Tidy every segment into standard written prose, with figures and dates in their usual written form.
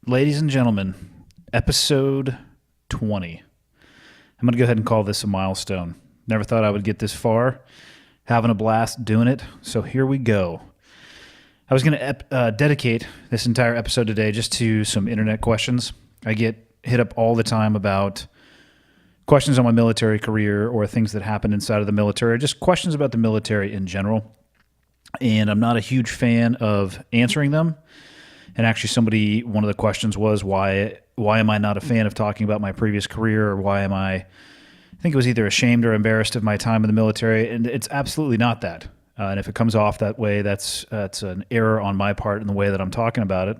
Ladies and gentlemen, episode 20. I'm going to go ahead and call this a milestone. Never thought I would get this far. Having a blast doing it, so here we go. I was going to dedicate this entire episode today just to some internet questions. I get hit up all the time about questions on my military career or things that happened inside of the military, or just questions about the military in general. And I'm not a huge fan of answering them. And actually one of the questions was, why am I not a fan of talking about my previous career, or why am I think it was either ashamed or embarrassed of my time in the military? And it's absolutely not that. And if it comes off that way, that's an error on my part in the way that I'm talking about it.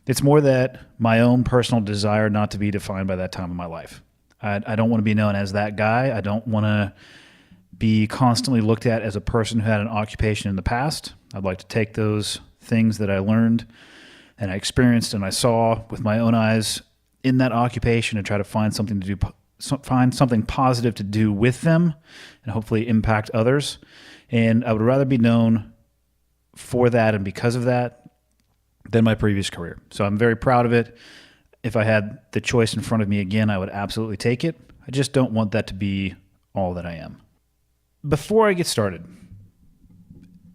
It's more that my own personal desire not to be defined by that time of my life. I don't want to be known as that guy. I don't want to be constantly looked at as a person who had an occupation in the past. I'd like to take those things that I learned and I experienced and I saw with my own eyes in that occupation and try to find something to do, find something positive to do with them and hopefully impact others. And I would rather be known for that and because of that than my previous career. So I'm very proud of it. If I had the choice in front of me again, I would absolutely take it. I just don't want that to be all that I am. Before I get started,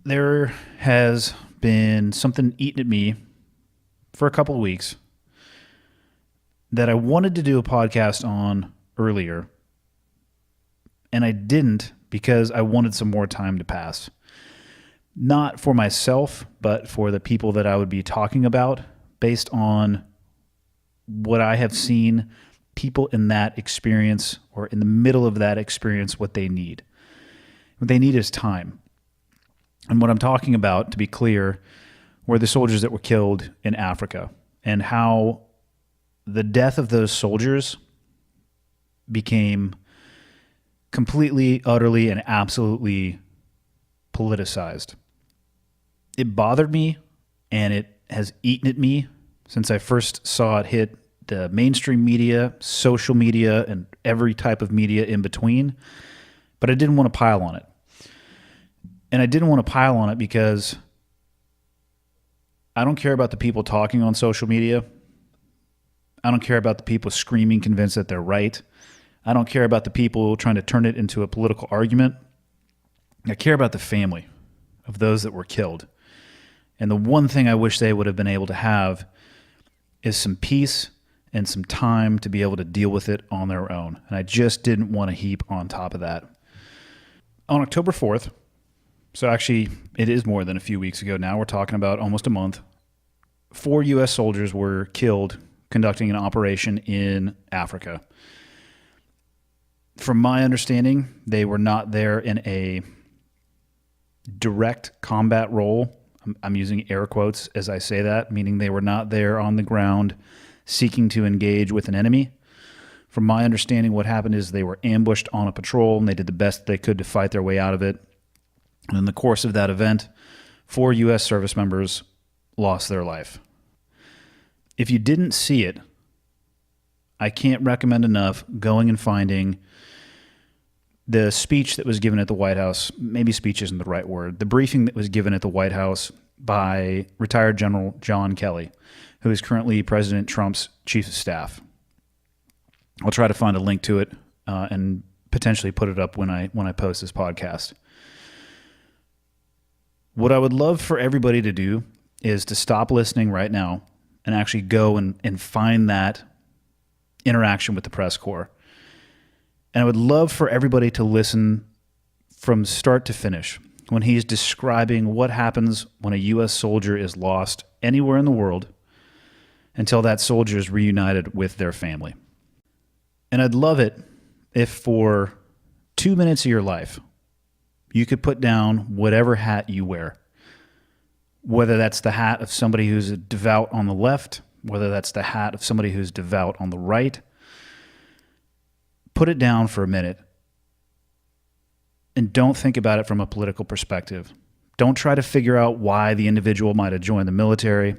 there has been something eating at me for a couple of weeks that I wanted to do a podcast on earlier, and I didn't because I wanted some more time to pass. Not for myself, but for the people that I would be talking about, based on what I have seen people in that experience or in the middle of that experience, what they need. What they need is time. And what I'm talking about, to be clear, were the soldiers that were killed in Africa and how the death of those soldiers became completely, utterly, and absolutely politicized. It bothered me, and it has eaten at me since I first saw it hit the mainstream media, social media, and every type of media in between. But I didn't want to pile on it. And I didn't want to pile on it because I don't care about the people talking on social media. I don't care about the people screaming, convinced that they're right. I don't care about the people trying to turn it into a political argument. I care about the family of those that were killed. And the one thing I wish they would have been able to have is some peace and some time to be able to deal with it on their own. And I just didn't want to heap on top of that. On October 4th, so actually it is more than a few weeks ago now, we're talking about almost a month, 4 U.S. soldiers were killed conducting an operation in Africa. From my understanding, they were not there in a direct combat role. I'm using air quotes as I say that, meaning they were not there on the ground seeking to engage with an enemy. From my understanding, what happened is they were ambushed on a patrol, and they did the best they could to fight their way out of it. And in the course of that event, 4 U.S. service members lost their life. If you didn't see it, I can't recommend enough going and finding the speech that was given at the White House. Maybe speech isn't the right word. The briefing that was given at the White House by retired General John Kelly, who is currently President Trump's chief of staff. I'll try to find a link to it and potentially put it up when I post this podcast. What I would love for everybody to do is to stop listening right now and actually go and find that interaction with the press corps. And I would love for everybody to listen from start to finish when he's describing what happens when a U.S. soldier is lost anywhere in the world until that soldier is reunited with their family. And I'd love it if for 2 minutes of your life, you could put down whatever hat you wear, whether that's the hat of somebody who's devout on the left, whether that's the hat of somebody who's devout on the right. Put it down for a minute and don't think about it from a political perspective. Don't try to figure out why the individual might have joined the military.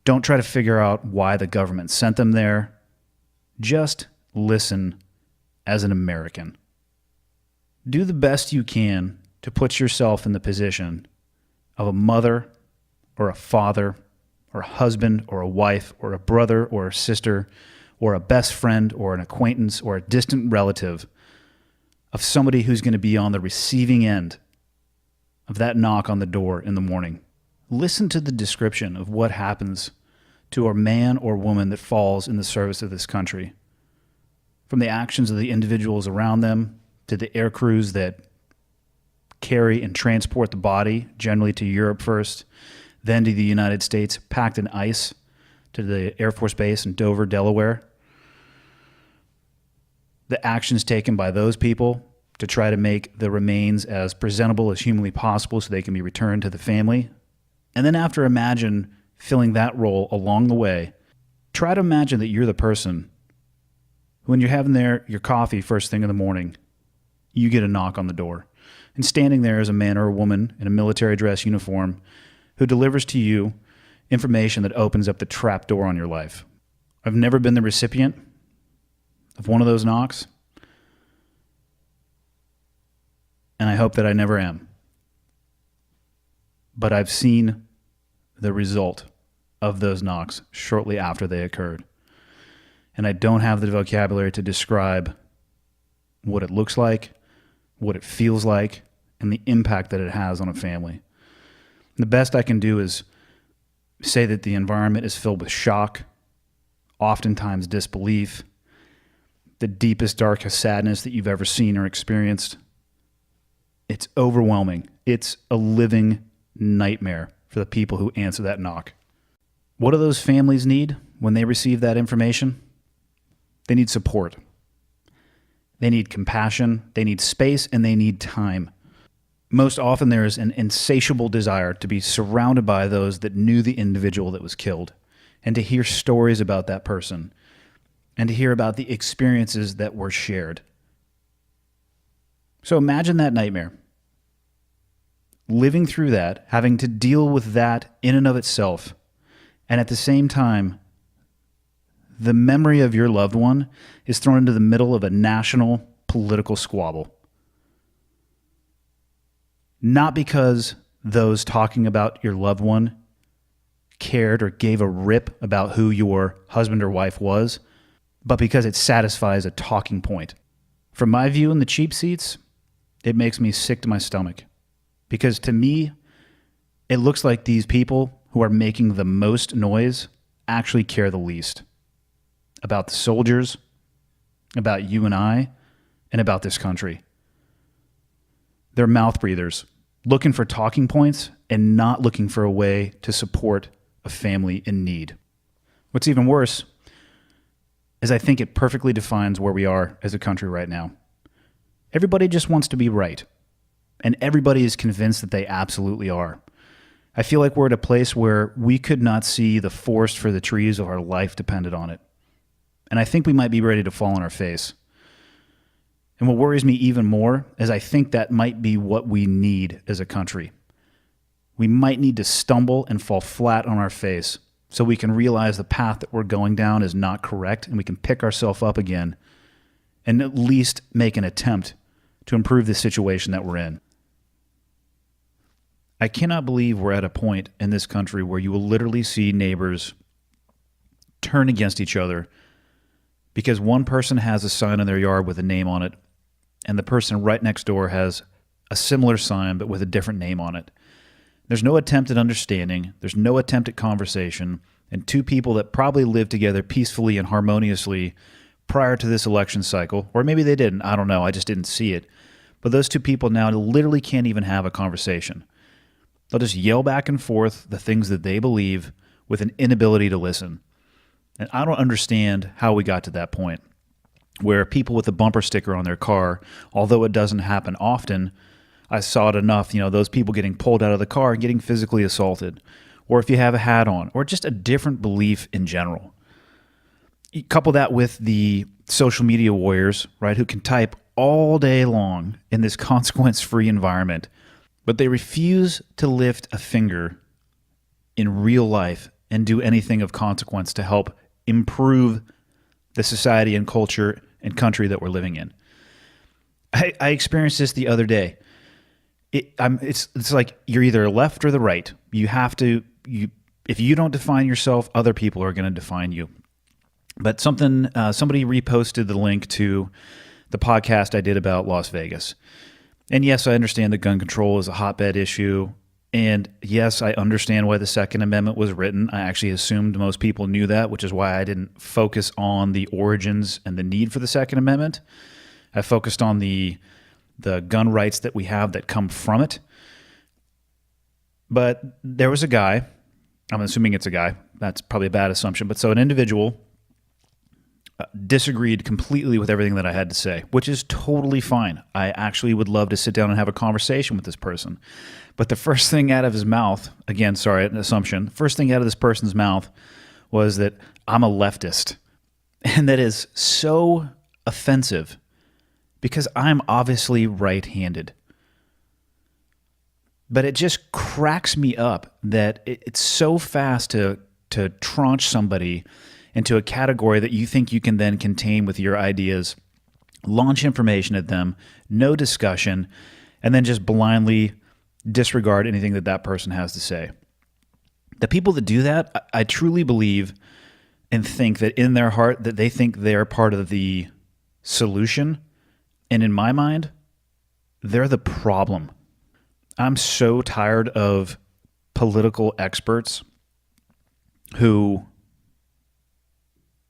Don't try to figure out why the government sent them there. Just listen as an American. Do the best you can to put yourself in the position of a mother or a father or a husband or a wife or a brother or a sister or a best friend or an acquaintance or a distant relative of somebody who's going to be on the receiving end of that knock on the door in the morning. Listen to the description of what happens to a man or woman that falls in the service of this country. From the actions of the individuals around them to the air crews that carry and transport the body, generally to Europe first, then to the United States, packed in ice to the Air Force Base in Dover, Delaware. The actions taken by those people to try to make the remains as presentable as humanly possible so they can be returned to the family. And then after imagine filling that role along the way, try to imagine that you're the person who, when you're having your coffee first thing in the morning, you get a knock on the door. And standing there is a man or a woman in a military dress uniform who delivers to you information that opens up the trap door on your life. I've never been the recipient of one of those knocks, and I hope that I never am. But I've seen the result of those knocks shortly after they occurred. And I don't have the vocabulary to describe what it looks like, what it feels like, and the impact that it has on a family. The best I can do is say that the environment is filled with shock, oftentimes disbelief, the deepest, darkest sadness that you've ever seen or experienced. It's overwhelming. It's a living nightmare for the people who answer that knock. What do those families need when they receive that information? They need support. They need compassion. They need space, and they need time. Most often there is an insatiable desire to be surrounded by those that knew the individual that was killed, and to hear stories about that person, and to hear about the experiences that were shared. So imagine that nightmare. Living through that, having to deal with that in and of itself, and at the same time, the memory of your loved one is thrown into the middle of a national political squabble. Not because those talking about your loved one cared or gave a rip about who your husband or wife was, but because it satisfies a talking point. From my view in the cheap seats, it makes me sick to my stomach. Because to me, it looks like these people who are making the most noise actually care the least about the soldiers, about you and I, and about this country. They're mouth breathers, looking for talking points and not looking for a way to support a family in need. What's even worse is I think it perfectly defines where we are as a country right now. Everybody just wants to be right, and everybody is convinced that they absolutely are. I feel like we're at a place where we could not see the forest for the trees if our life depended on it. And I think we might be ready to fall on our face. And what worries me even more is I think that might be what we need as a country. We might need to stumble and fall flat on our face so we can realize the path that we're going down is not correct, and we can pick ourselves up again and at least make an attempt to improve the situation that we're in. I cannot believe we're at a point in this country where you will literally see neighbors turn against each other because one person has a sign in their yard with a name on it, and the person right next door has a similar sign but with a different name on it. There's no attempt at understanding. There's no attempt at conversation. And two people that probably lived together peacefully and harmoniously prior to this election cycle, or maybe they didn't, I don't know, I just didn't see it. But those two people now literally can't even have a conversation. They'll just yell back and forth the things that they believe with an inability to listen. And I don't understand how we got to that point, where people with a bumper sticker on their car, although it doesn't happen often, I saw it enough, those people getting pulled out of the car and getting physically assaulted, or if you have a hat on, or just a different belief in general. You couple that with the social media warriors, right, who can type all day long in this consequence-free environment, but they refuse to lift a finger in real life and do anything of consequence to help improve the society and culture and country that we're living in. I experienced this the other day. It's like you're either left or the right. You If you don't define yourself, other people are going to define you. But somebody reposted the link to the podcast I did about Las Vegas. And yes, I understand that gun control is a hotbed issue. And yes, I understand why the Second Amendment was written. I actually assumed most people knew that, which is why I didn't focus on the origins and the need for the Second Amendment. I focused on the gun rights that we have that come from it. But there was a guy, I'm assuming it's a guy, that's probably a bad assumption, but so an individual disagreed completely with everything that I had to say, which is totally fine. I actually would love to sit down and have a conversation with this person. But the first thing out of his mouth, again, sorry, an assumption, first thing out of this person's mouth was that I'm a leftist. And that is so offensive because I'm obviously right-handed. But it just cracks me up that it's so fast to tranche somebody into a category that you think you can then contain with your ideas, launch information at them, no discussion, and then just blindly disregard anything that that person has to say. The people that do that, I truly believe and think that in their heart that they think they're part of the solution. And in my mind, they're the problem. I'm so tired of political experts who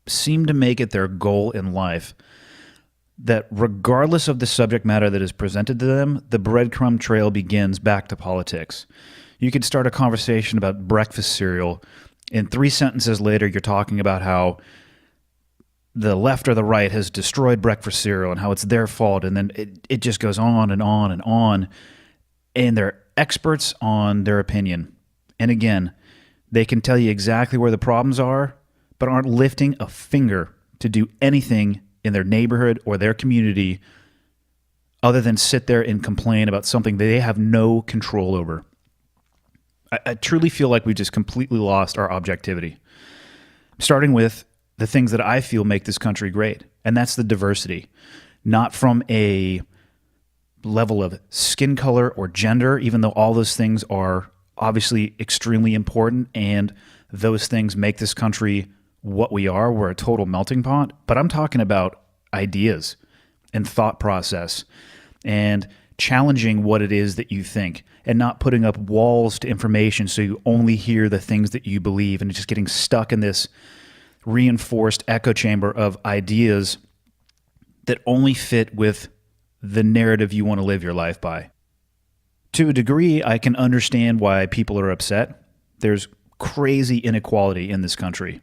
seem to make it their goal in life that regardless of the subject matter that is presented to them, the breadcrumb trail begins back to politics. You could start a conversation about breakfast cereal, and 3 sentences later you're talking about how the left or the right has destroyed breakfast cereal and how it's their fault, and then it just goes on and on and on. And they're experts on their opinion. And again, they can tell you exactly where the problems are, but aren't lifting a finger to do anything in their neighborhood or their community other than sit there and complain about something that they have no control over. I truly feel like we just completely lost our objectivity. Starting with the things that I feel make this country great, and that's the diversity. Not from a level of skin color or gender, even though all those things are obviously extremely important, and those things make this country what we are. We're a total melting pot. But I'm talking about ideas and thought process and challenging what it is that you think and not putting up walls to information so you only hear the things that you believe and just getting stuck in this reinforced echo chamber of ideas that only fit with the narrative you want to live your life by. To a degree, I can understand why people are upset. There's crazy inequality in this country,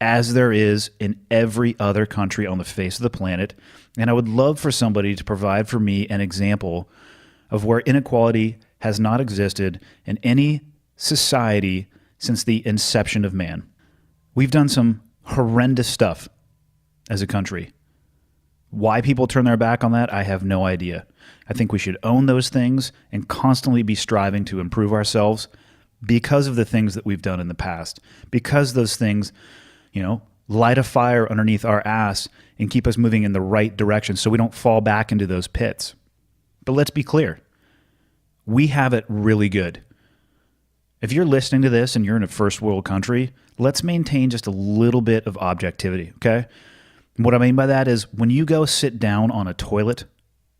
as there is in every other country on the face of the planet. And I would love for somebody to provide for me an example of where inequality has not existed in any society since the inception of man. We've done some horrendous stuff as a country. Why people turn their back on that, I have no idea. I think we should own those things and constantly be striving to improve ourselves because of the things that we've done in the past. Because those things, light a fire underneath our ass and keep us moving in the right direction so we don't fall back into those pits. But let's be clear. We have it really good. If you're listening to this and you're in a first world country, let's maintain just a little bit of objectivity, okay? What I mean by that is when you go sit down on a toilet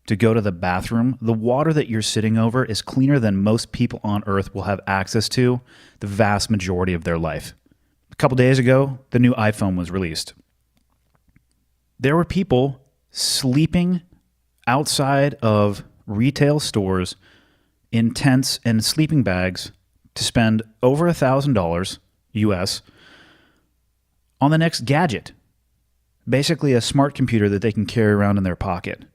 to go to the bathroom, the water that you're sitting over is cleaner than most people on earth will have access to the vast majority of their life. A couple days ago, the new iPhone was released. There were people sleeping outside of retail stores in tents and sleeping bags to spend over $1,000 US on the next gadget. Basically a smart computer that they can carry around in their pocket.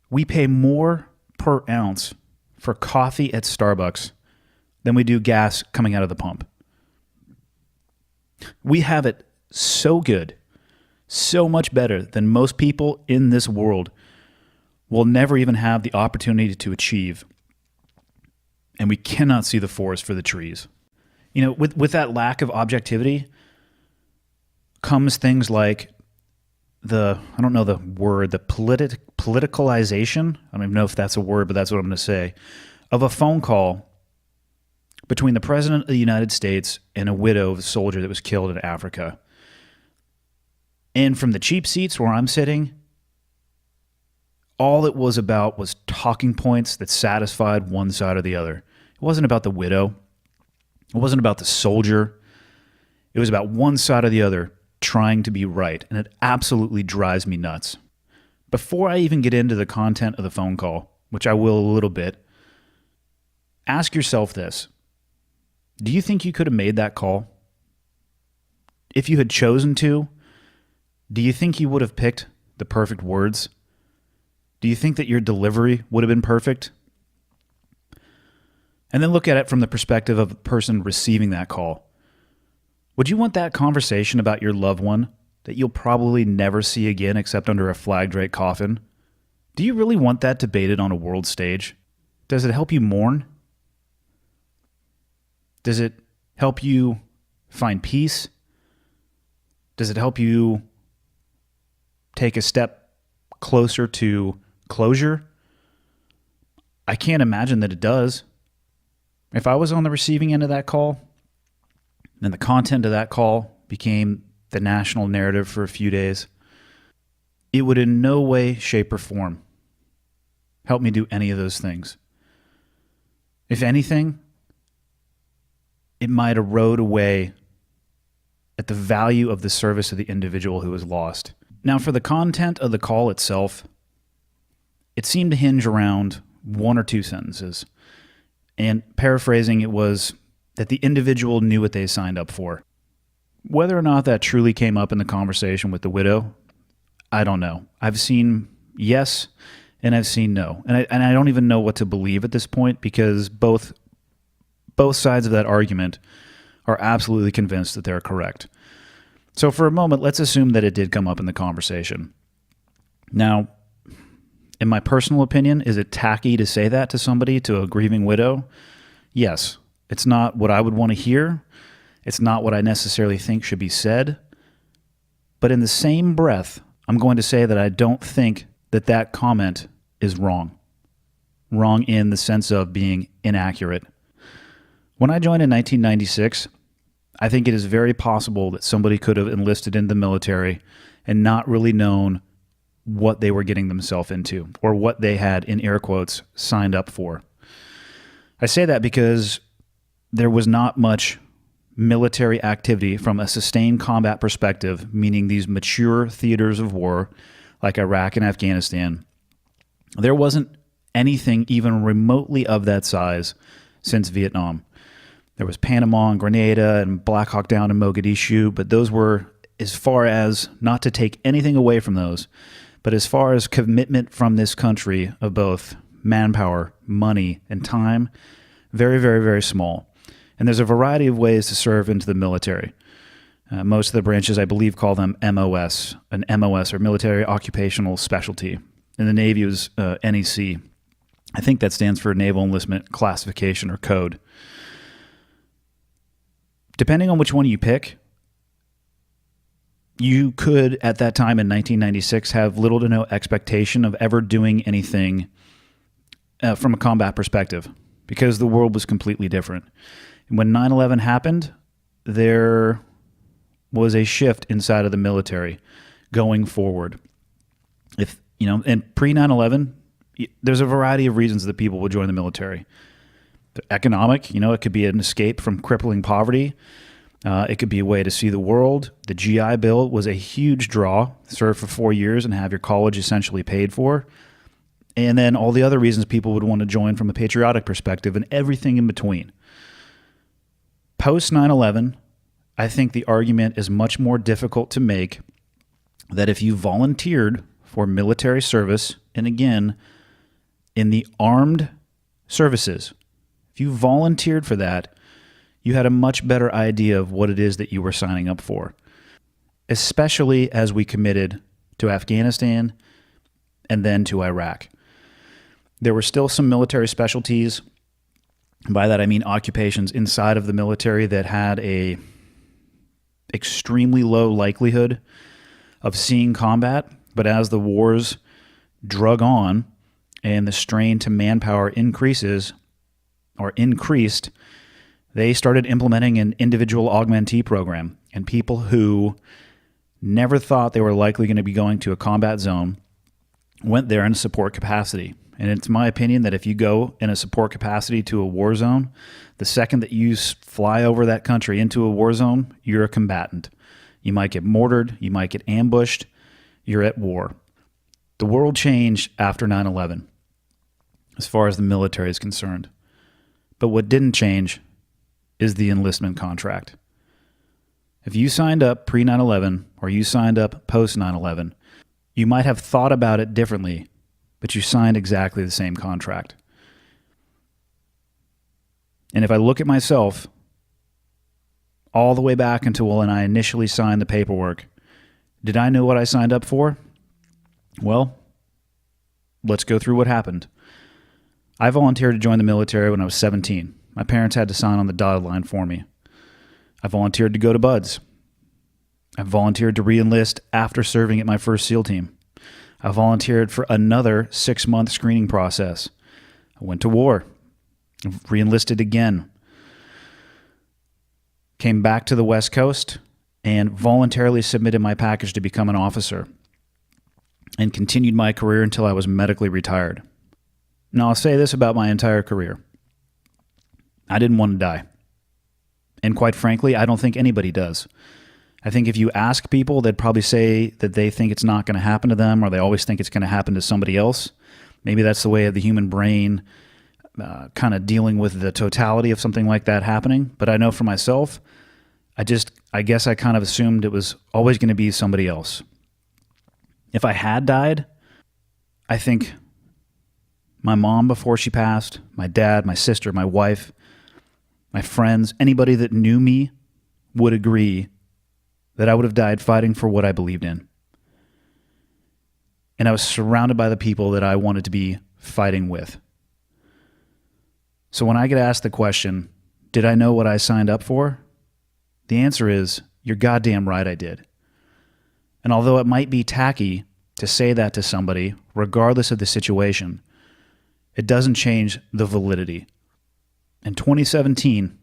We pay more per ounce for coffee at Starbucks than we do gas coming out of the pump. We have it so good, so much better than most people in this world will never even have the opportunity to achieve. And we cannot see the forest for the trees. With that lack of objectivity comes things like the politicalization, I don't even know if that's a word, but that's what I'm going to say, of a phone call between the President of the United States and a widow of a soldier that was killed in Africa. And from the cheap seats where I'm sitting, all it was about was talking points that satisfied one side or the other. It wasn't about the widow. It wasn't about the soldier. It was about one side or the other trying to be right, and it absolutely drives me nuts. Before I even get into the content of the phone call, which I will a little bit, ask yourself this. Do you think you could have made that call? If you had chosen to, do you think you would have picked the perfect words? Do you think that your delivery would have been perfect? And then look at it from the perspective of the person receiving that call. Would you want that conversation about your loved one that you'll probably never see again except under a flag-draped coffin? Do you really want that debated on a world stage? Does it help you mourn? Does it help you find peace? Does it help you take a step closer to closure? I can't imagine that it does. If I was on the receiving end of that call, and the content of that call became the national narrative for a few days, it would in no way, shape, or form help me do any of those things. If anything, it might erode away at the value of the service of the individual who was lost. Now, for the content of the call itself, it seemed to hinge around one or two sentences. And paraphrasing, it was that the individual knew what they signed up for. Whether or not that truly came up in the conversation with the widow, I don't know. I've seen yes, and I've seen no. And I don't even know what to believe at this point, because both sides of that argument are absolutely convinced that they're correct. So for a moment, let's assume that it did come up in the conversation. Now, in my personal opinion, is it tacky to say that to somebody, to a grieving widow? Yes. It's not what I would want to hear. It's not what I necessarily think should be said. But in the same breath, I'm going to say that I don't think that that comment is wrong. Wrong in the sense of being inaccurate. When I joined in 1996, I think it is very possible that somebody could have enlisted in the military and not really known what they were getting themselves into, or what they had, in air quotes, signed up for. I say that because there was not much military activity from a sustained combat perspective, meaning these mature theaters of war like Iraq and Afghanistan. There wasn't anything even remotely of that size since Vietnam. There was Panama and Grenada and Black Hawk Down in Mogadishu, but those were, as far as, not to take anything away from those, but as far as commitment from this country of both manpower, money, and time, very, very, very small. And there's a variety of ways to serve into the military. Most of the branches, I believe, call them MOS, an MOS, or Military Occupational Specialty. In the Navy, it was NEC. I think that stands for Naval Enlistment Classification or Code. Depending on which one you pick, you could, at that time in 1996, have little to no expectation of ever doing anything from a combat perspective, because the world was completely different. When 9/11 happened, there was a shift inside of the military going forward. And pre 9/11, there's a variety of reasons that people would join the military. The economic, it could be an escape from crippling poverty. It could be a way to see the world. The GI Bill was a huge draw. Serve for 4 years and have your college essentially paid for. And then all the other reasons people would want to join from a patriotic perspective, and everything in between. Post 9/11, I think the argument is much more difficult to make that if you volunteered for military service, and again, in the armed services, if you volunteered for that, you had a much better idea of what it is that you were signing up for, especially as we committed to Afghanistan and then to Iraq. There were still some military specialties. By that I mean occupations inside of the military that had a extremely low likelihood of seeing combat. But as the wars drug on and the strain to manpower increased, They started implementing an individual augmentee program, and people who never thought they were likely going to be going to a combat zone went there in a support capacity. And it's my opinion that if you go in a support capacity to a war zone, the second that you fly over that country into a war zone, you're a combatant. You might get mortared, you might get ambushed, you're at war. The world changed after 9/11 as far as the military is concerned. But what didn't change is the enlistment contract. If you signed up pre-9/11 or you signed up post-9/11, you might have thought about it differently, but you signed exactly the same contract. And if I look at myself all the way back until when I initially signed the paperwork, did I know what I signed up for? Well, let's go through what happened. I volunteered to join the military when I was 17. My parents had to sign on the dotted line for me. I volunteered to go to BUD/S. I volunteered to re-enlist after serving at my first SEAL team. I volunteered for another 6-month screening process. I went to war, re-enlisted again, came back to the West Coast, and voluntarily submitted my package to become an officer, and continued my career until I was medically retired. Now, I'll say this about my entire career. I didn't want to die. And quite frankly, I don't think anybody does. I think if you ask people, they'd probably say that they think it's not going to happen to them, or they always think it's going to happen to somebody else. Maybe that's the way of the human brain kind of dealing with the totality of something like that happening. But I know for myself, I guess I kind of assumed it was always going to be somebody else. If I had died, I think my mom before she passed, my dad, my sister, my wife, my friends, anybody that knew me would agree that I would have died fighting for what I believed in. And I was surrounded by the people that I wanted to be fighting with. So when I get asked the question, did I know what I signed up for? The answer is, you're goddamn right I did. And although it might be tacky to say that to somebody, regardless of the situation, it doesn't change the validity. In 2017,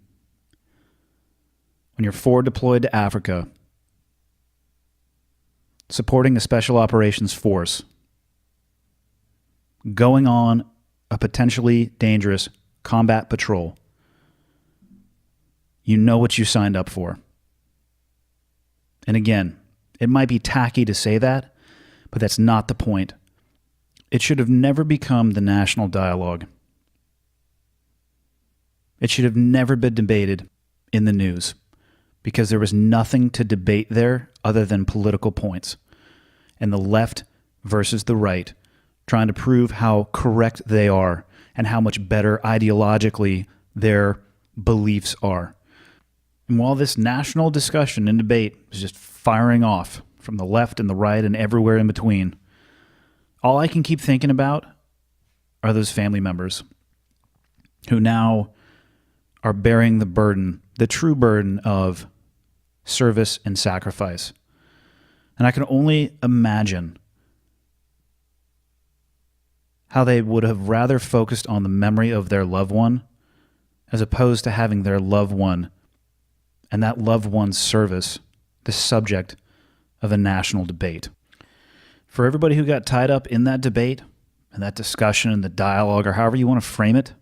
when you're forward deployed to Africa, supporting a special operations force, going on a potentially dangerous combat patrol, you know what you signed up for. And again, it might be tacky to say that, but that's not the point. It should have never become the national dialogue. It should have never been debated in the news because there was nothing to debate there other than political points and the left versus the right trying to prove how correct they are and how much better ideologically their beliefs are. And while this national discussion and debate is just firing off from the left and the right and everywhere in between, all I can keep thinking about are those family members who now are bearing the burden, the true burden of service and sacrifice. And I can only imagine how they would have rather focused on the memory of their loved one as opposed to having their loved one and that loved one's service the subject of a national debate. For everybody who got tied up in that debate and that discussion and the dialogue, or however you want to frame it,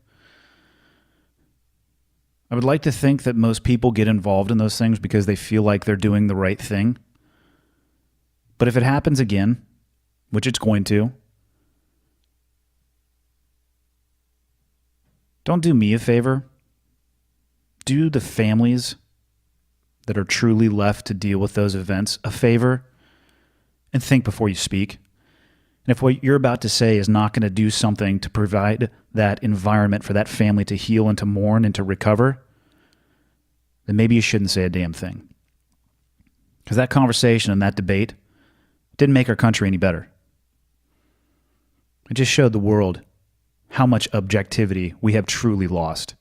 I would like to think that most people get involved in those things because they feel like they're doing the right thing. But if it happens again, which it's going to, don't do me a favor. Do the families that are truly left to deal with those events a favor and think before you speak. And if what you're about to say is not going to do something to provide that environment for that family to heal and to mourn and to recover, then maybe you shouldn't say a damn thing. Because that conversation and that debate didn't make our country any better. It just showed the world how much objectivity we have truly lost.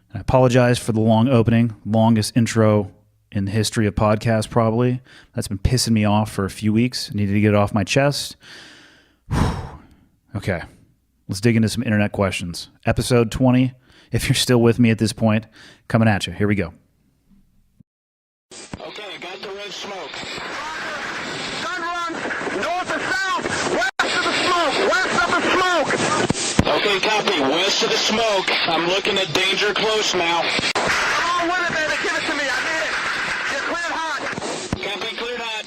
And I apologize for the long opening, longest intro in the history of podcasts probably. That's been pissing me off for a few weeks. I needed to get it off my chest. Whew. Okay, let's dig into some internet questions. Episode 20, If you're still with me at this point, coming at you. Here we go. Okay, got the red smoke. Gun run, north or south, west of the smoke, west of the smoke. Okay, copy, west of the smoke. I'm looking at danger close now. Come on with it, baby, give it to me, I need it. You're cleared hot. Copy, cleared hot.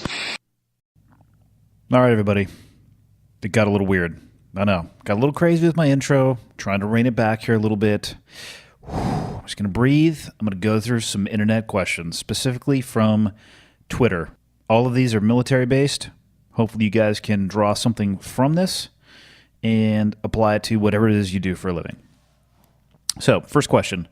All right, everybody. It got a little weird. I know. Got a little crazy with my intro. Trying to rein it back here a little bit. I'm just going to breathe. I'm going to go through some internet questions, specifically from Twitter. All of these are military-based. Hopefully you guys can draw something from this and apply it to whatever it is you do for a living. So, first question.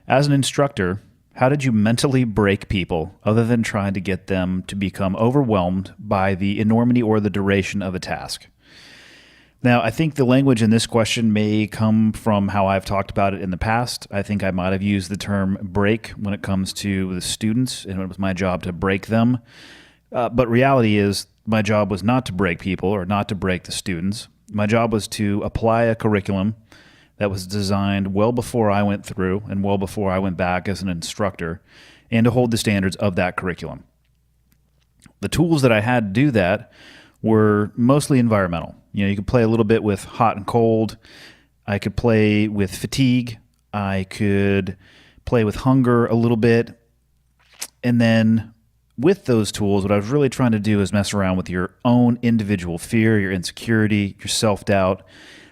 As an instructor, how did you mentally break people other than trying to get them to become overwhelmed by the enormity or the duration of a task? Now, I think the language in this question may come from how I've talked about it in the past. I think I might have used the term break when it comes to the students, and it was my job to break them. But reality is, my job was not to break people or not to break the students. My job was to apply a curriculum that was designed well before I went through and well before I went back as an instructor, and to hold the standards of that curriculum. The tools that I had to do that were mostly environmental. You could play a little bit with hot and cold. I could play with fatigue. I could play with hunger a little bit. And then with those tools, what I was really trying to do is mess around with your own individual fear, your insecurity, your self-doubt,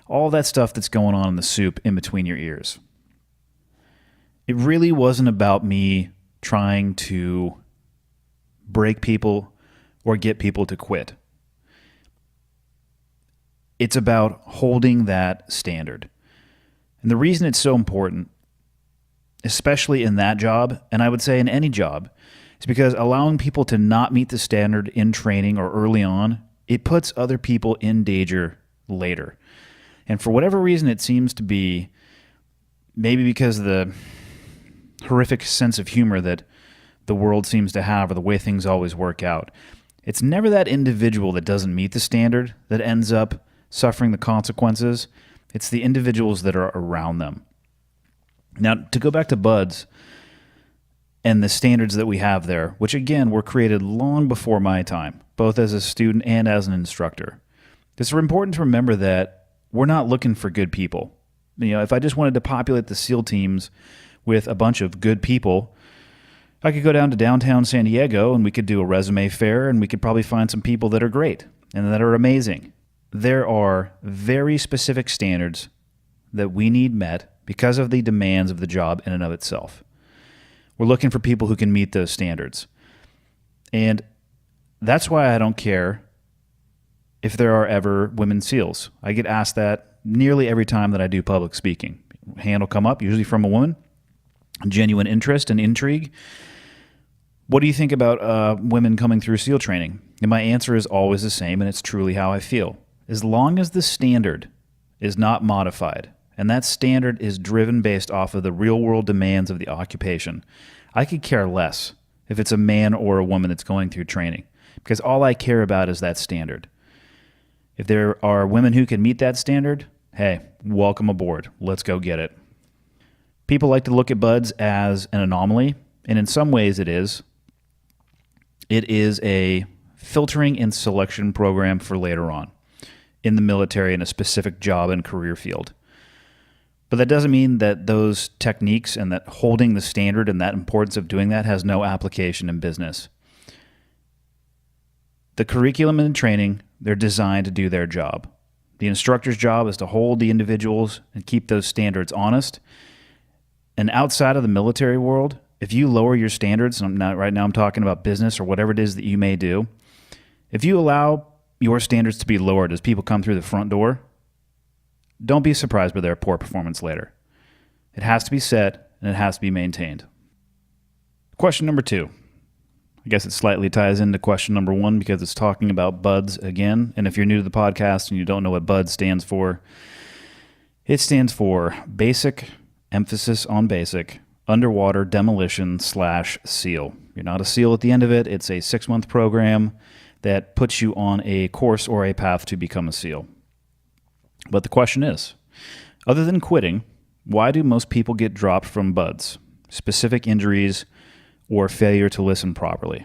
all that stuff that's going on in the soup in between your ears. It really wasn't about me trying to break people or get people to quit. It's about holding that standard. And the reason it's so important, especially in that job, and I would say in any job, is because allowing people to not meet the standard in training or early on, it puts other people in danger later. And for whatever reason it seems to be, maybe because of the horrific sense of humor that the world seems to have or the way things always work out, it's never that individual that doesn't meet the standard that ends up suffering the consequences. It's the individuals that are around them. Now, to go back to BUD/S and the standards that we have there, which again were created long before my time, both as a student and as an instructor, it's important to remember that we're not looking for good people. If I just wanted to populate the SEAL teams with a bunch of good people, I could go down to downtown San Diego and we could do a resume fair and we could probably find some people that are great and that are amazing. There are very specific standards that we need met because of the demands of the job in and of itself. We're looking for people who can meet those standards. And that's why I don't care if there are ever women SEALs. I get asked that nearly every time that I do public speaking. Hand will come up, usually from a woman, genuine interest and intrigue. What do you think about women coming through SEAL training? And my answer is always the same, and it's truly how I feel. As long as the standard is not modified, and that standard is driven based off of the real-world demands of the occupation, I could care less if it's a man or a woman that's going through training, because all I care about is that standard. If there are women who can meet that standard, hey, welcome aboard. Let's go get it. People like to look at BUD/S as an anomaly, and in some ways it is. It is a filtering and selection program for later on in the military in a specific job and career field. But that doesn't mean that those techniques and that holding the standard and that importance of doing that has no application in business. The curriculum and the training, they're designed to do their job. The instructor's job is to hold the individuals and keep those standards honest. And outside of the military world, if you lower your standards, and right now I'm talking about business or whatever it is that you may do, if you allow your standards to be lowered as people come through the front door, don't be surprised by their poor performance later. It has to be set and it has to be maintained. Question number 2. I guess it slightly ties into question number 1 because it's talking about BUD/S again. And if you're new to the podcast and you don't know what BUD/S stands for, it stands for Basic, emphasis on basic, underwater demolition / SEAL. You're not a SEAL at the end of it. It's a 6-month program that puts you on a course or a path to become a SEAL. But the question is, other than quitting, Why do most people get dropped from buds? Specific injuries or failure to listen properly?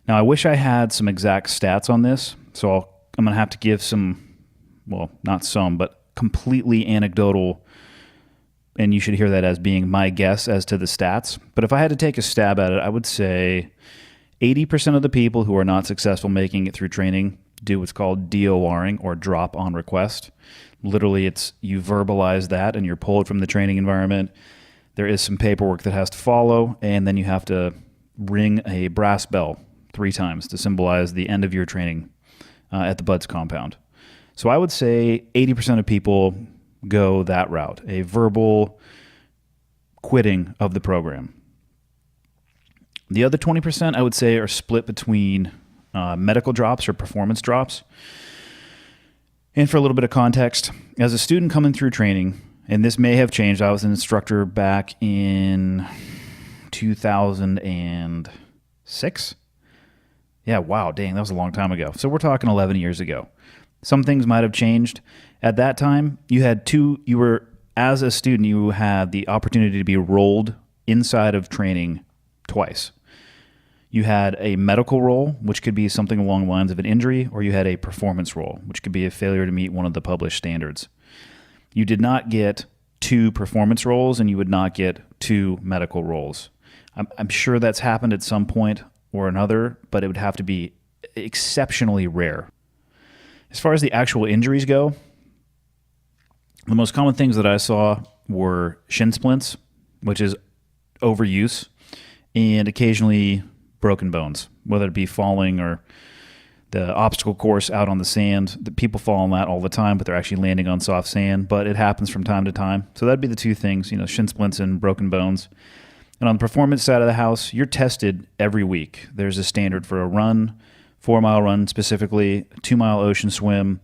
Now, I wish I had some exact stats on this, so I'm going to have to give some, well, not some, but completely anecdotal, and you should hear that as being my guess as to the stats. But if I had to take a stab at it, I would say 80% of the people who are not successful making it through training do what's called DORing, or drop on request. Literally, it's you verbalize that and you're pulled from the training environment. There is some paperwork that has to follow, and then you have to ring a brass bell 3 times to symbolize the end of your training at the Buds compound. So I would say 80% of people go that route, a verbal quitting of the program. The other 20%, I would say, are split between medical drops or performance drops. And for a little bit of context, as a student coming through training, and this may have changed, I was an instructor back in 2006. Yeah, wow, dang, that was a long time ago. So we're talking 11 years ago. Some things might have changed. At that time, as a student, you had the opportunity to be rolled inside of training twice. You had a medical role, which could be something along the lines of an injury, or you had a performance role, which could be a failure to meet one of the published standards. You did not get 2 performance roles, and you would not get 2 medical roles. I'm sure that's happened at some point or another, but it would have to be exceptionally rare. As far as the actual injuries go, the most common things that I saw were shin splints, which is overuse, and occasionally broken bones, whether it be falling or the obstacle course out on the sand. The people fall on that all the time, but they're actually landing on soft sand, but it happens from time to time. So that'd be the 2 things, shin splints and broken bones. And on the performance side of the house, you're tested every week. There's a standard for a run, 4-mile run specifically, 2-mile ocean swim,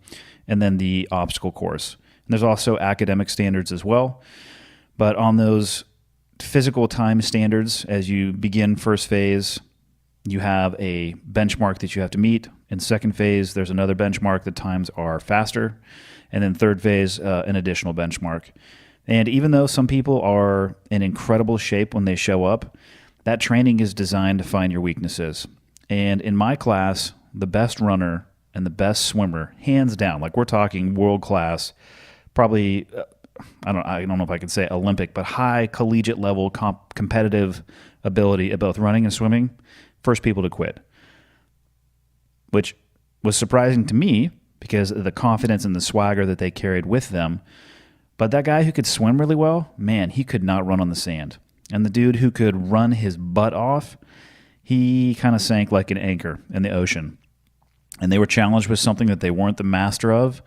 and then the obstacle course. And there's also academic standards as well. But on those physical time standards, as you begin first phase, you have a benchmark that you have to meet. In second phase, there's another benchmark. The times are faster. And then third phase, an additional benchmark. And even though some people are in incredible shape when they show up, that training is designed to find your weaknesses. And in my class, the best runner and the best swimmer, hands down, like we're talking world class, probably, I don't know if I could say Olympic, but high collegiate level competitive ability at both running and swimming, first people to quit, which was surprising to me because of the confidence and the swagger that they carried with them. But that guy who could swim really well, man, he could not run on the sand. And the dude who could run his butt off, he kind of sank like an anchor in the ocean. And they were challenged with something that they weren't the master of.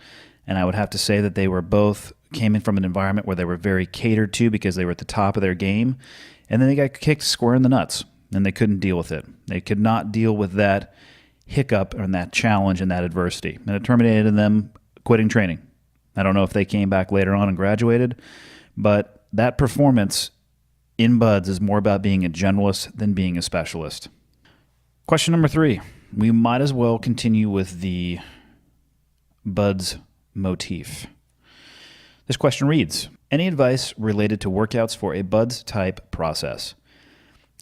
And I would have to say that they were both came in from an environment where they were very catered to because they were at the top of their game. And then they got kicked square in the nuts, and they couldn't deal with it. They could not deal with that hiccup and that challenge and that adversity. And it terminated in them quitting training. I don't know if they came back later on and graduated, but that performance in Buds is more about being a generalist than being a specialist. Question number 3. We might as well continue with the Buds motif. This question reads, any advice related to workouts for a Buds type process?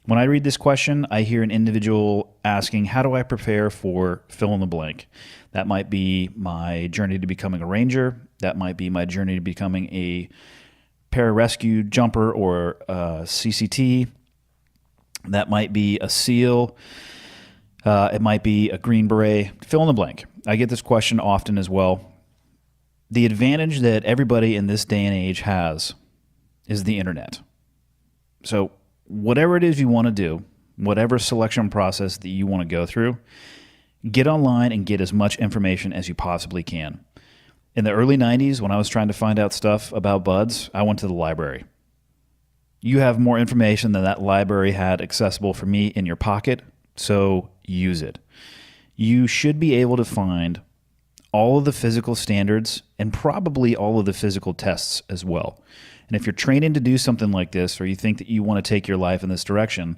When I read this question, I hear an individual asking, how do I prepare for fill in the blank? That might be my journey to becoming a ranger. That might be my journey to becoming a pararescue jumper or a CCT. That might be a SEAL. It might be a Green Beret. Fill in the blank. I get this question often as well. The advantage that everybody in this day and age has is the internet. So whatever it is you want to do, whatever selection process that you want to go through, get online and get as much information as you possibly can. In the early 90s, when I was trying to find out stuff about Buds, I went to the library. You have more information than that library had accessible for me in your pocket, so use it. You should be able to find all of the physical standards and probably all of the physical tests as well. And if you're training to do something like this, or you think that you want to take your life in this direction,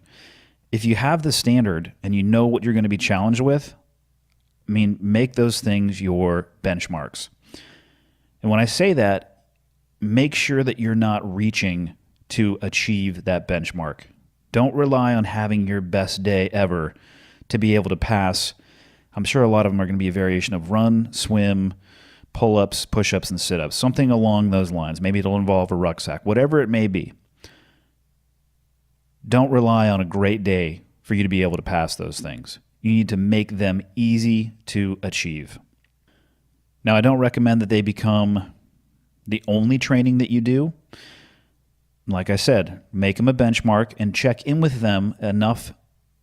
if you have the standard and you know what you're going to be challenged with, make those things your benchmarks. And when I say that, make sure that you're not reaching to achieve that benchmark. Don't rely on having your best day ever to be able to pass. I'm sure a lot of them are going to be a variation of run, swim, pull-ups, push-ups, and sit-ups, something along those lines. Maybe it'll involve a rucksack, whatever it may be. Don't rely on a great day for you to be able to pass those things. You need to make them easy to achieve. Now, I don't recommend that they become the only training that you do. Like I said, make them a benchmark and check in with them enough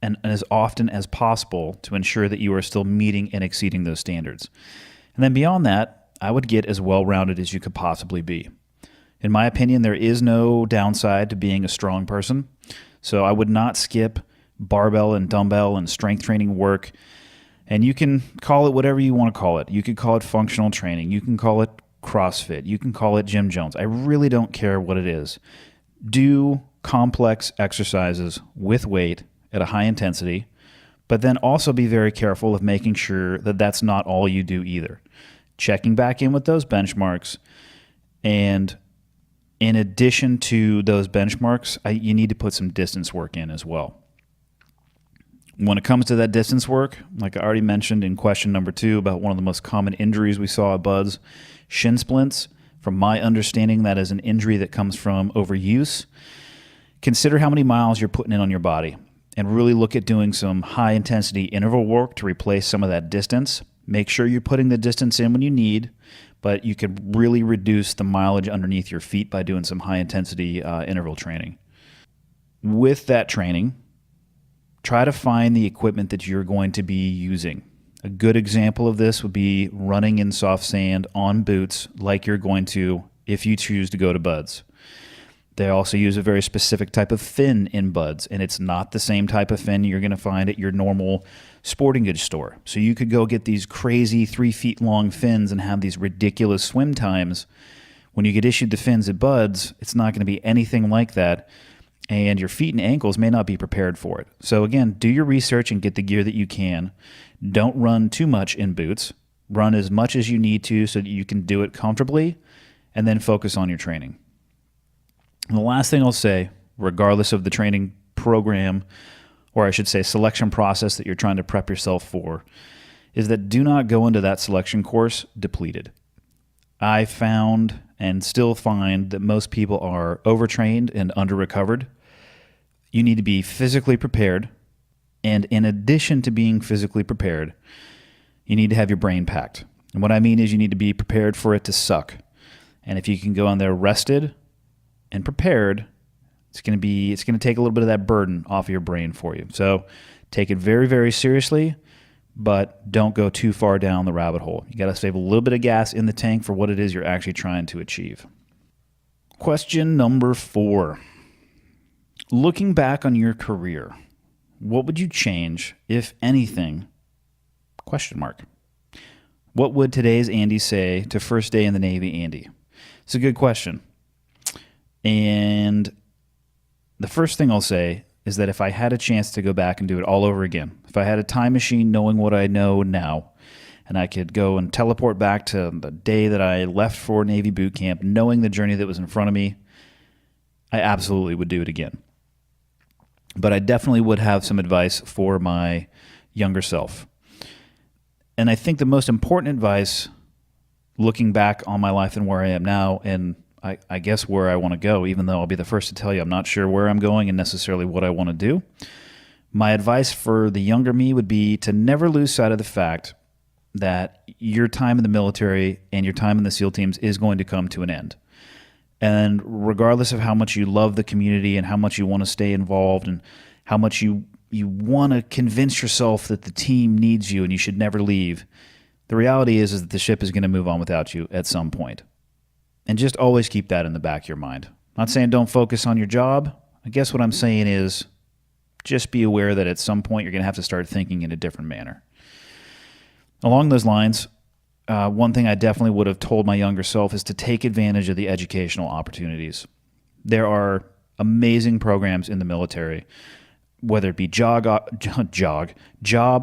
and as often as possible to ensure that you are still meeting and exceeding those standards. And then beyond that, I would get as well-rounded as you could possibly be. In my opinion, there is no downside to being a strong person, so I would not skip barbell and dumbbell and strength training work. And you can call it whatever you want to call it. You could call it functional training. You can call it CrossFit. You can call it Jim Jones. I really don't care what it is. Do complex exercises with weight at a high intensity, but then also be very careful of making sure that that's not all you do either. Checking back in with those benchmarks, and in addition to those benchmarks, you need to put some distance work in as well. When it comes to that distance work, like I already mentioned in question number 2 about one of the most common injuries we saw at Buds, shin splints. From my understanding, that is an injury that comes from overuse. Consider how many miles you're putting in on your body and really look at doing some high-intensity interval work to replace some of that distance. Make sure you're putting the distance in when you need, but you can really reduce the mileage underneath your feet by doing some high-intensity interval training. With that training, try to find the equipment that you're going to be using. A good example of this would be running in soft sand on boots like you're going to if you choose to go to Buds. They also use a very specific type of fin in Buds, and it's not the same type of fin you're going to find at your normal sporting goods store. So you could go get these crazy 3 feet long fins and have these ridiculous swim times. When you get issued the fins at Buds, it's not going to be anything like that, and your feet and ankles may not be prepared for it. So again, do your research and get the gear that you can. Don't run too much in boots. Run as much as you need to so that you can do it comfortably, and then focus on your training. And the last thing I'll say, regardless of the training program, or I should say selection process that you're trying to prep yourself for, is that do not go into that selection course depleted. I found and still find that most people are overtrained and under-recovered. You need to be physically prepared, and in addition to being physically prepared, you need to have your brain packed. And what I mean is you need to be prepared for it to suck. And if you can go on there rested and prepared, it's going to take a little bit of that burden off of your brain for you. So take it very, very seriously, but don't go too far down the rabbit hole. You got to save a little bit of gas in the tank for what it is you're actually trying to achieve. Question number 4. Looking back on your career, what would you change, if anything? Question mark. What would today's Andy say to first day in the Navy Andy? It's a good question. And the first thing I'll say is that if I had a chance to go back and do it all over again, if I had a time machine knowing what I know now, and I could go and teleport back to the day that I left for Navy boot camp, knowing the journey that was in front of me, I absolutely would do it again. But I definitely would have some advice for my younger self. And I think the most important advice, looking back on my life and where I am now, and I guess where I want to go, even though I'll be the first to tell you I'm not sure where I'm going and necessarily what I want to do. My advice for the younger me would be to never lose sight of the fact that your time in the military and your time in the SEAL teams is going to come to an end. And regardless of how much you love the community and how much you want to stay involved and how much you want to convince yourself that the team needs you and you should never leave, the reality is that the ship is going to move on without you at some point. And just always keep that in the back of your mind. I'm not saying don't focus on your job. I guess what I'm saying is just be aware that at some point you're going to have to start thinking in a different manner. Along those lines, one thing I definitely would have told my younger self is to take advantage of the educational opportunities. There are amazing programs in the military, whether it be job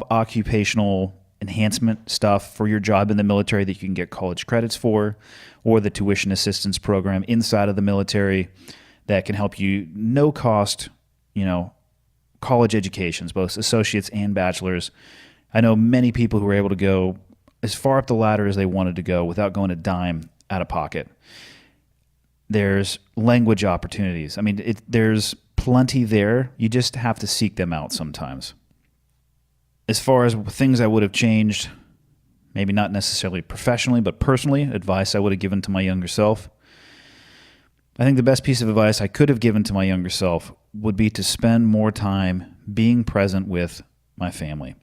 occupational enhancement stuff for your job in the military that you can get college credits for, or the tuition assistance program inside of the military that can help you no cost, college educations, both associates and bachelors. I know many people who were able to go as far up the ladder as they wanted to go without going a dime out of pocket. There's language opportunities. I mean, there's plenty there. You just have to seek them out sometimes. As far as things I would have changed, maybe not necessarily professionally, but personally, advice I would have given to my younger self. I think the best piece of advice I could have given to my younger self would be to spend more time being present with my family.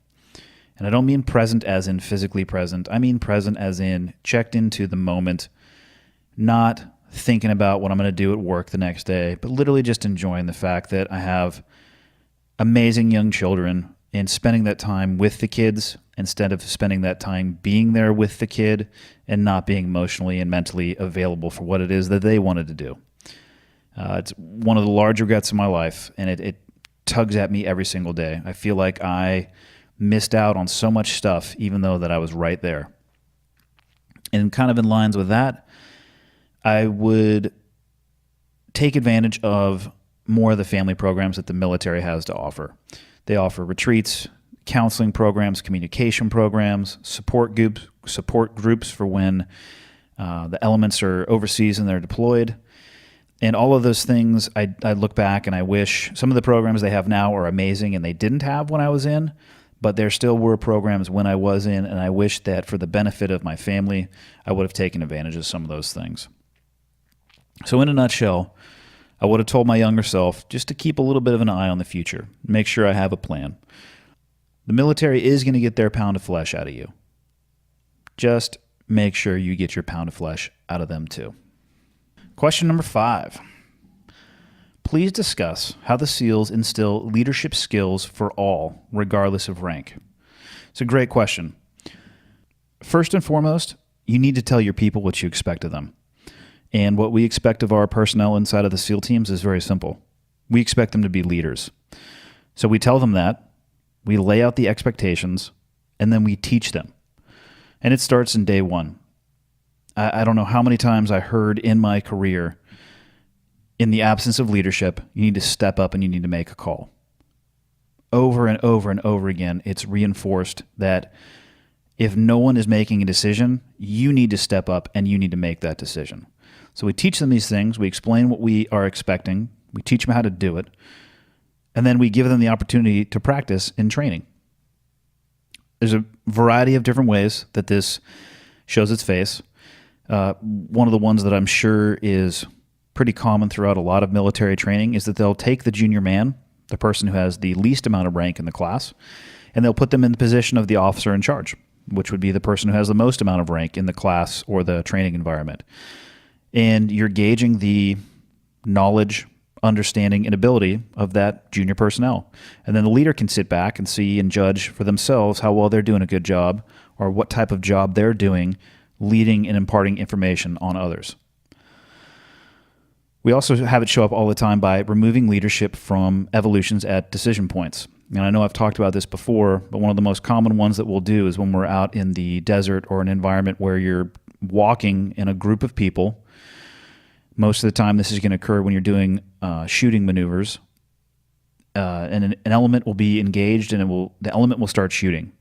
And I don't mean present as in physically present. I mean present as in checked into the moment, not thinking about what I'm going to do at work the next day, but literally just enjoying the fact that I have amazing young children and spending that time with the kids instead of spending that time being there with the kid and not being emotionally and mentally available for what it is that they wanted to do. It's one of the large regrets of my life, and it tugs at me every single day. I feel like I missed out on so much stuff, even though that I was right there. And kind of in lines with that, I would take advantage of more of the family programs that the military has to offer. They offer retreats, counseling programs, communication programs, support groups for when the elements are overseas and they're deployed. And all of those things, I look back and I wish some of the programs they have now are amazing and they didn't have when I was in, but there still were programs when I was in, and I wish that for the benefit of my family, I would have taken advantage of some of those things. So in a nutshell, I would have told my younger self just to keep a little bit of an eye on the future, make sure I have a plan. The military is going to get their pound of flesh out of you. Just make sure you get your pound of flesh out of them too. Question number 5. Please discuss how the SEALs instill leadership skills for all, regardless of rank. It's a great question. First and foremost, you need to tell your people what you expect of them. And what we expect of our personnel inside of the SEAL teams is very simple. We expect them to be leaders. So we tell them that, we lay out the expectations, and then we teach them. And it starts in day one. I don't know how many times I heard in my career, in the absence of leadership, you need to step up and you need to make a call. Over and over and over again, it's reinforced that if no one is making a decision, you need to step up and you need to make that decision. So we teach them these things, we explain what we are expecting, we teach them how to do it, and then we give them the opportunity to practice in training. There's a variety of different ways that this shows its face. One of the ones that I'm sure is pretty common throughout a lot of military training is that they'll take the junior man, the person who has the least amount of rank in the class, and they'll put them in the position of the officer in charge, which would be the person who has the most amount of rank in the class or the training environment. And you're gauging the knowledge, understanding, and ability of that junior personnel. And then the leader can sit back and see and judge for themselves how well they're doing a good job or what type of job they're doing leading and imparting information on others. We also have it show up all the time by removing leadership from evolutions at decision points. And I know I've talked about this before, but one of the most common ones that we'll do is when we're out in the desert or an environment where you're walking in a group of people. Most of the time, this is going to occur when you're doing shooting maneuvers, and an element will be engaged, and the element will start shooting.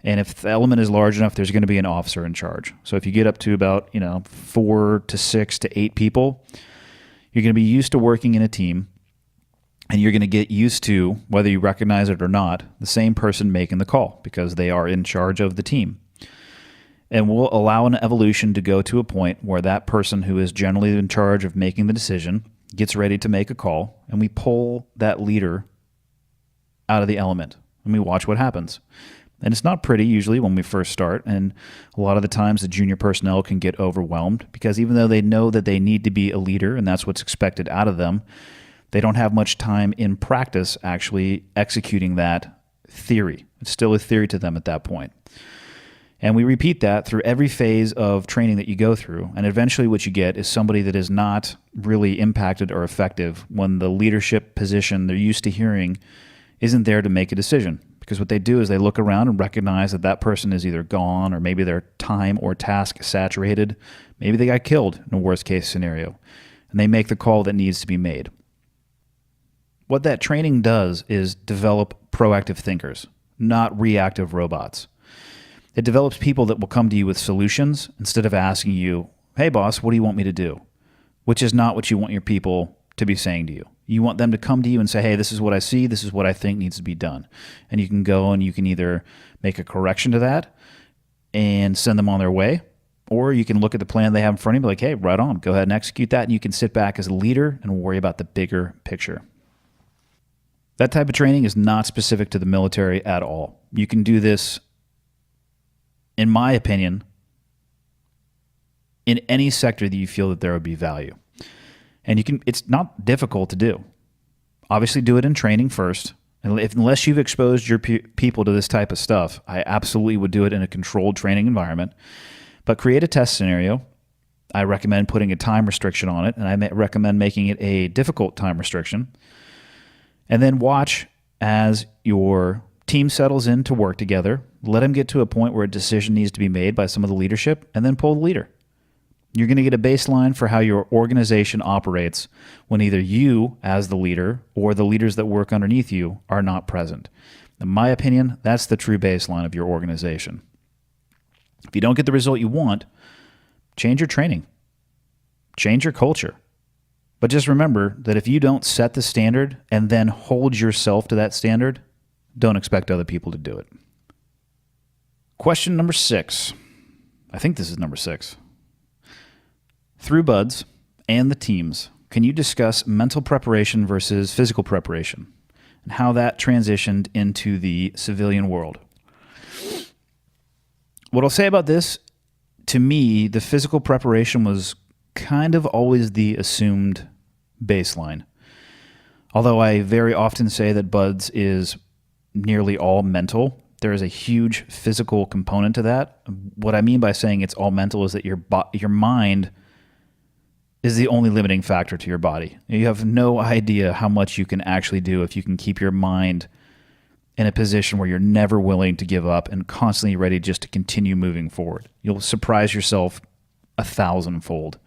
And if the element is large enough, there's going to be an officer in charge. So if you get up to about 4 to 6 to 8 people, you're going to be used to working in a team, and you're going to get used to, whether you recognize it or not, the same person making the call because they are in charge of the team. And we'll allow an evolution to go to a point where that person who is generally in charge of making the decision gets ready to make a call, and we pull that leader out of the element, and we watch what happens. And it's not pretty usually when we first start, and a lot of the times the junior personnel can get overwhelmed because even though they know that they need to be a leader and that's what's expected out of them, they don't have much time in practice actually executing that theory. It's still a theory to them at that point. And we repeat that through every phase of training that you go through. And eventually what you get is somebody that is not really impacted or effective when the leadership position they're used to hearing isn't there to make a decision Because what they do is they look around and recognize that that person is either gone or maybe their time or task saturated. Maybe they got killed in a worst case scenario. And they make the call that needs to be made. What that training does is develop proactive thinkers, not reactive robots. It develops people that will come to you with solutions instead of asking you, hey boss, what do you want me to do? Which is not what you want your people to be saying to you. You want them to come to you and say, hey, this is what I see, this is what I think needs to be done. And you can go and you can either make a correction to that and send them on their way, or you can look at the plan they have in front of you and be like, hey, right on, go ahead and execute that, and you can sit back as a leader and worry about the bigger picture. That type of training is not specific to the military at all. You can do this, in my opinion, in any sector that you feel that there would be value. And it's not difficult to do. Obviously, do it in training first. And unless you've exposed your people to this type of stuff, I absolutely would do it in a controlled training environment. But create a test scenario. I recommend putting a time restriction on it, and I recommend making it a difficult time restriction. And then watch as your team settles in to work together. Let them get to a point where a decision needs to be made by some of the leadership, and then pull the leader. You're going to get a baseline for how your organization operates when either you, as the leader, or the leaders that work underneath you are not present. In my opinion, that's the true baseline of your organization. If you don't get the result you want, change your training. Change your culture. But just remember that if you don't set the standard and then hold yourself to that standard, don't expect other people to do it. Question number 6. I think this is number 6. Through BUDS and the teams, can you discuss mental preparation versus physical preparation and how that transitioned into the civilian world? What I'll say about this, to me, the physical preparation was kind of always the assumed baseline. Although I very often say that BUDS is nearly all mental, there is a huge physical component to that. What I mean by saying it's all mental is that your mind is the only limiting factor to your body. You have no idea how much you can actually do if you can keep your mind in a position where you're never willing to give up and constantly ready just to continue moving forward. You'll surprise yourself 1,000-fold.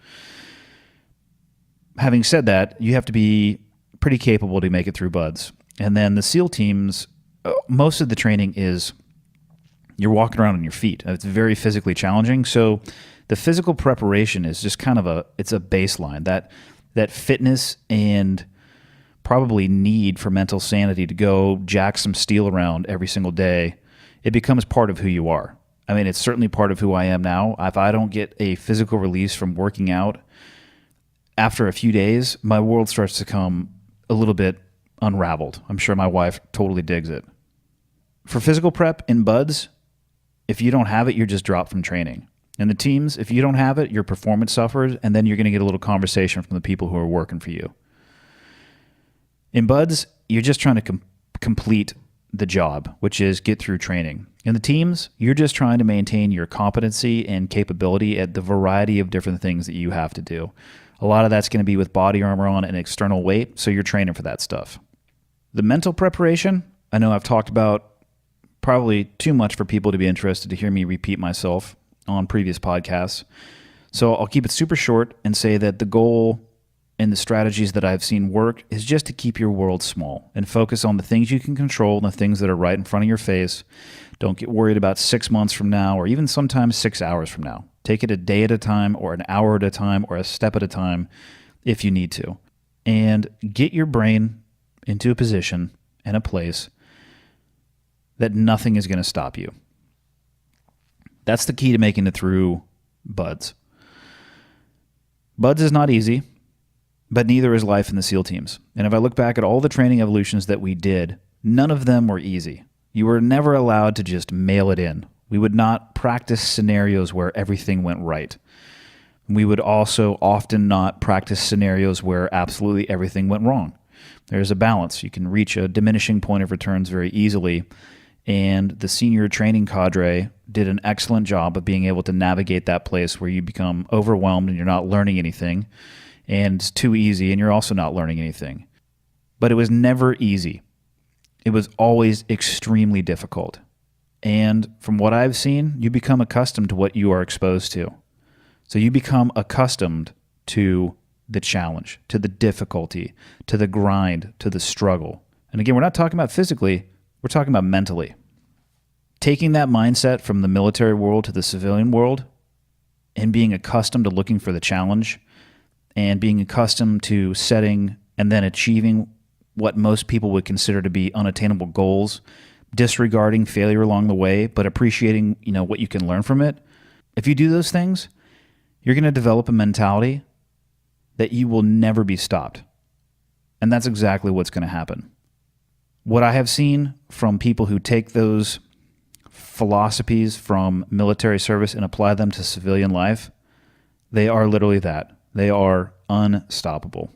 Having said that, you have to be pretty capable to make it through BUDS. And then the SEAL teams, most of the training is you're walking around on your feet. It's very physically challenging. So the physical preparation is just kind of it's a baseline. That fitness and probably need for mental sanity to go jack some steel around every single day, it becomes part of who you are. I mean, it's certainly part of who I am now. If I don't get a physical release from working out, after a few days, my world starts to come a little bit unraveled. I'm sure my wife totally digs it. For physical prep in BUDS, if you don't have it, you're just dropped from training. In the teams, if you don't have it, your performance suffers, and then you're going to get a little conversation from the people who are working for you. In BUDS, you're just trying to complete the job, which is get through training. In the teams, you're just trying to maintain your competency and capability at the variety of different things that you have to do. A lot of that's going to be with body armor on and external weight, so you're training for that stuff. The mental preparation, I know I've talked about probably too much for people to be interested to hear me repeat myself on previous podcasts. So I'll keep it super short and say that the goal and the strategies that I've seen work is just to keep your world small and focus on the things you can control and the things that are right in front of your face. Don't get worried about 6 months from now or even sometimes 6 hours from now. Take it a day at a time or an hour at a time or a step at a time if you need to. And get your brain into a position and a place that nothing is going to stop you. That's the key to making it through BUDS. BUDS is not easy, but neither is life in the SEAL teams. And if I look back at all the training evolutions that we did, none of them were easy. You were never allowed to just mail it in. We would not practice scenarios where everything went right. We would also often not practice scenarios where absolutely everything went wrong. There's a balance. You can reach a diminishing point of returns very easily. And the senior training cadre did an excellent job of being able to navigate that place where you become overwhelmed and you're not learning anything, and it's too easy and you're also not learning anything. But it was never easy. it was always extremely difficult. And from what I've seen, you become accustomed to what you are exposed to. So you become accustomed to the challenge, to the difficulty, to the grind, to the struggle. And again, we're not talking about physically, we're talking about mentally. Taking that mindset from the military world to the civilian world and being accustomed to looking for the challenge and being accustomed to setting and then achieving what most people would consider to be unattainable goals, disregarding failure along the way, but appreciating, what you can learn from it. If you do those things, you're going to develop a mentality that you will never be stopped. And that's exactly what's going to happen. What I have seen from people who take those philosophies from military service and apply them to civilian life, they are literally that. They are unstoppable.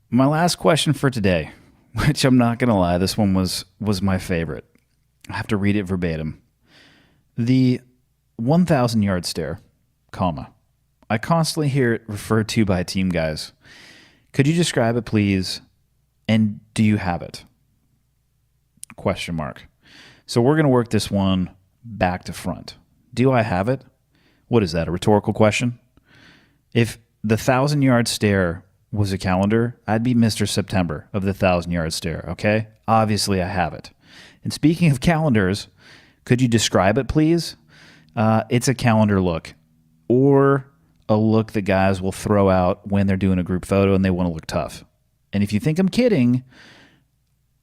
My last question for today, which I'm not going to lie, this one was my favorite. I have to read it verbatim. The 1,000 yard stare, comma. I constantly hear it referred to by team guys. Could you describe it, please? And do you have it? Question mark. So we're going to work this one back to front. Do I have it? What is that, a rhetorical question? If the 1,000 yard stare was a calendar, I'd be Mr. September of the 1,000 yard stare, okay? Obviously, I have it. And speaking of calendars, could you describe it, please? It's a calendar look, or a look that guys will throw out when they're doing a group photo and they want to look tough. And if you think I'm kidding,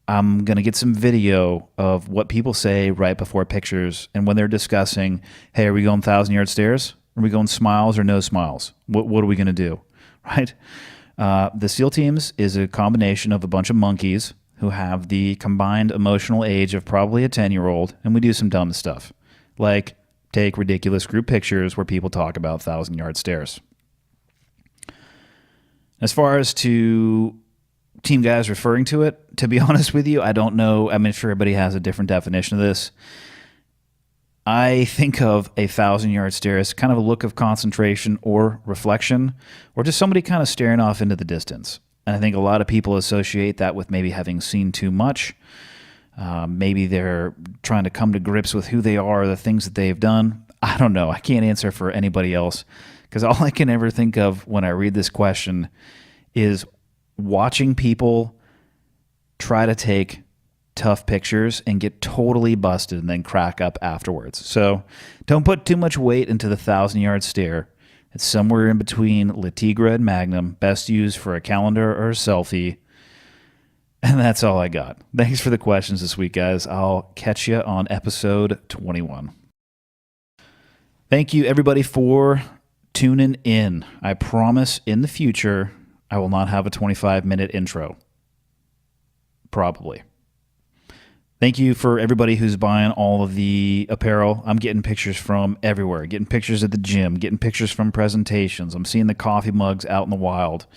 I'm going to get some video of what people say right before pictures and when they're discussing, hey, are we going 1,000 yard stares? Are we going smiles or no smiles? What are we going to do, right? The SEAL teams is a combination of a bunch of monkeys who have the combined emotional age of probably a 10-year-old, and we do some dumb stuff, like take ridiculous group pictures where people talk about 1,000 yard stares. As far as to team guys referring to it, to be honest with you, I don't know. I'm sure everybody has a different definition of this. I think of a 1,000 yard stare as kind of a look of concentration or reflection, or just somebody kind of staring off into the distance. And I think a lot of people associate that with maybe having seen too much. Maybe they're trying to come to grips with who they are, the things that they've done. I don't know. I can't answer for anybody else, because all I can ever think of when I read this question is watching people try to take tough pictures and get totally busted and then crack up afterwards. So don't put too much weight into the 1,000 yard stare. It's somewhere in between La Tigra and Magnum, best used for a calendar or a selfie. And that's all I got. Thanks for the questions this week, guys. I'll catch you on episode 21. Thank you, everybody, for tuning in. I promise in the future I will not have a 25-minute intro. Probably. Thank you for everybody who's buying all of the apparel. I'm getting pictures from everywhere, getting pictures at the gym, getting pictures from presentations. I'm seeing the coffee mugs out in the wild.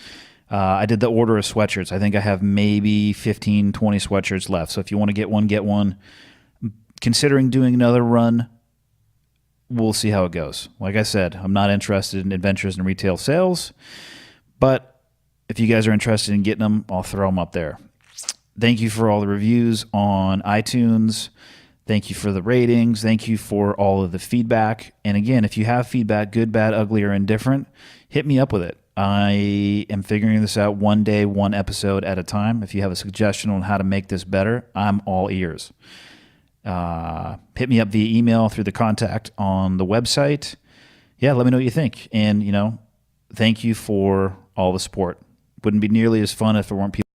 I did the order of sweatshirts. I think I have maybe 15, 20 sweatshirts left. So if you want to get one, get one. Considering doing another run, we'll see how it goes. Like I said, I'm not interested in adventures in retail sales, but if you guys are interested in getting them, I'll throw them up there. Thank you for all the reviews on iTunes. Thank you for the ratings. Thank you for all of the feedback. And again, if you have feedback, good, bad, ugly, or indifferent, hit me up with it. I am figuring this out one day, one episode at a time. If you have a suggestion on how to make this better, I'm all ears. Hit me up via email, through the contact on the website. Yeah, let me know what you think. And, thank you for all the support. Wouldn't be nearly as fun if there weren't people